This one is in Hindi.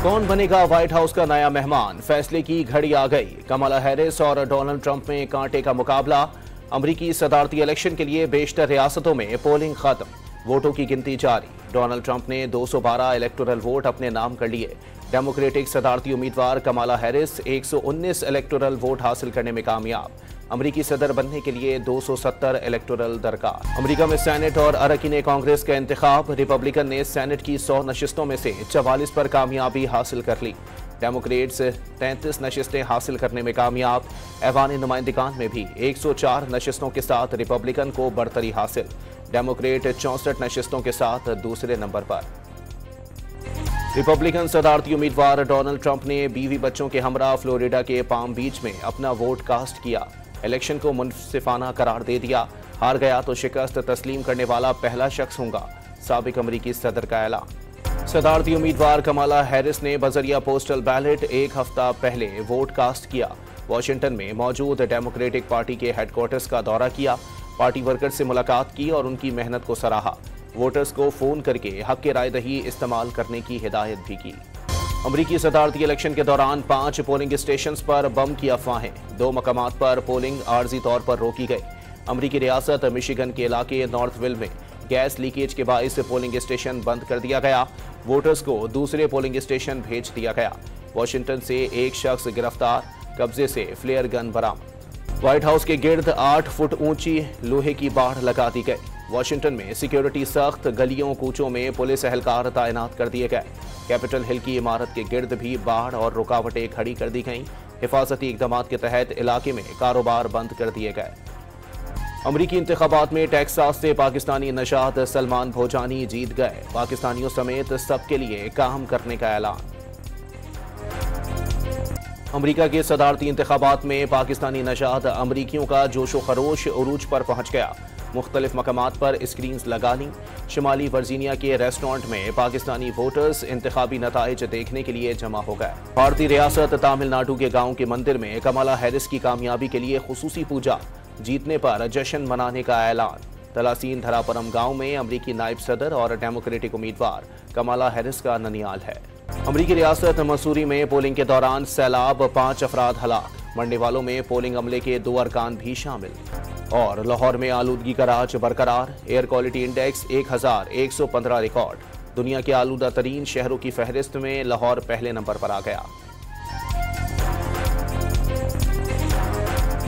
कौन बनेगा व्हाइट हाउस का नया मेहमान? फैसले की घड़ी आ गई। कमला हैरिस और डोनाल्ड ट्रंप में कांटे का मुकाबला। अमरीकी सदारती इलेक्शन के लिए बेशतर रियासतों में पोलिंग खत्म, वोटों की गिनती जारी। डोनाल्ड ट्रंप ने 212 इलेक्टोरल वोट अपने नाम कर लिए। डेमोक्रेटिक सदारती उम्मीदवार कमला हैरिस 119 इलेक्टोरल वोट हासिल करने में कामयाब। अमरीकी सदर बनने के लिए 270 इलेक्टोरल दरकार। अमरीका में सेनेट और अरकान कांग्रेस का इंतखाब। रिपब्लिकन ने सेनेट की 100 नशिस्तों में से 44 पर कामयाबी हासिल कर ली। डेमोक्रेट्स 33 नशिस्तें हासिल करने में कामयाब। ऐवान नुमाइंदगान में भी 104 नशिस्तों के साथ रिपब्लिकन को बढ़तरी हासिल। डेमोक्रेट 64 नशिस्तों के साथ दूसरे नंबर पर। रिपब्लिकन सदारती उम्मीदवार डोनाल्ड ट्रंप ने बीवी बच्चों के हमरा फ्लोरिडा के पाम बीच में अपना वोट कास्ट किया। इलेक्शन को मुनसिफाना करार दे दिया। हार गया तो शिकस्त तस्लीम करने वाला पहला शख्स होगा, साबिक अमरीकी सदर का ऐलान। सदारती उम्मीदवार कमला हैरिस ने बजरिया पोस्टल बैलेट एक हफ्ता पहले वोट कास्ट किया। वाशिंगटन में मौजूद डेमोक्रेटिक पार्टी के हेडक्वार्टर्स का दौरा किया। पार्टी वर्कर्स से मुलाकात की और उनकी मेहनत को सराहा। वोटर्स को फोन करके हक के राय दही इस्तेमाल करने की हिदायत भी की। अमरीकी सदारती इलेक्शन के दौरान 5 पोलिंग स्टेशंस पर बम की अफवाहें। 2 मकामात पर पोलिंग आर्जी तौर पर रोकी गई। अमरीकी रियासत मिशिगन के इलाके नॉर्थविल में गैस लीकेज के बाइस पोलिंग स्टेशन बंद कर दिया गया। वोटर्स को दूसरे पोलिंग स्टेशन भेज दिया गया। वाशिंगटन से एक शख्स गिरफ्तार, कब्जे से फ्लेयर गन बरामद। व्हाइट हाउस के गिर्द 8 फुट ऊंची लोहे की बाढ़ लगा दी गई। वाशिंगटन में सिक्योरिटी सख्त, गलियों कूचों में पुलिस एहलकार तैनात कर दिए गए। कैपिटल हिल की इमारत के गिर्द भी बाढ़ और रुकावटें खड़ी कर दी गईं। हिफाजती इकदाम के तहत इलाके में कारोबार बंद कर दिए गए। अमरीकी इंतखाबात में टेक्सास से पाकिस्तानी नशाद सलमान भोजानी जीत गए। पाकिस्तानियों समेत सबके लिए काम करने का ऐलान। अमरीका के सदारती इंतखाबात में पाकिस्तानी नशाद अमरीकियों का जोशो खरोश उरूज पर पहुंच गया। मुख्तलिफ मकामात पर स्क्रीन्स लगा ली। शिमाली वर्जीनिया के रेस्टोरेंट में पाकिस्तानी वोटर्स इंतखाबी नताइज देखने के लिए जमा हो गए। भारतीय रियासत तमिलनाडु के गांव के मंदिर में कमला हैरिस की कामयाबी के लिए खुसूसी पूजा। जीतने पर जश्न मनाने का ऐलान। तलासीन धरापरम गांव में अमरीकी नायब सदर और डेमोक्रेटिक उम्मीदवार कमला हैरिस का ननियाल है। अमरीकी रियासत मसूरी में पोलिंग के दौरान सैलाब, 5 अफराद हलाक। मरने वालों में पोलिंग अमले के 2 अरकान भी शामिल। और लाहौर में आलूदगी का राज बरकरार। Air quality index 1115 record. दुनिया के आलूदा तरीन शहरों की फहरिस्त में लाहौर पहले नंबर पर आ गया।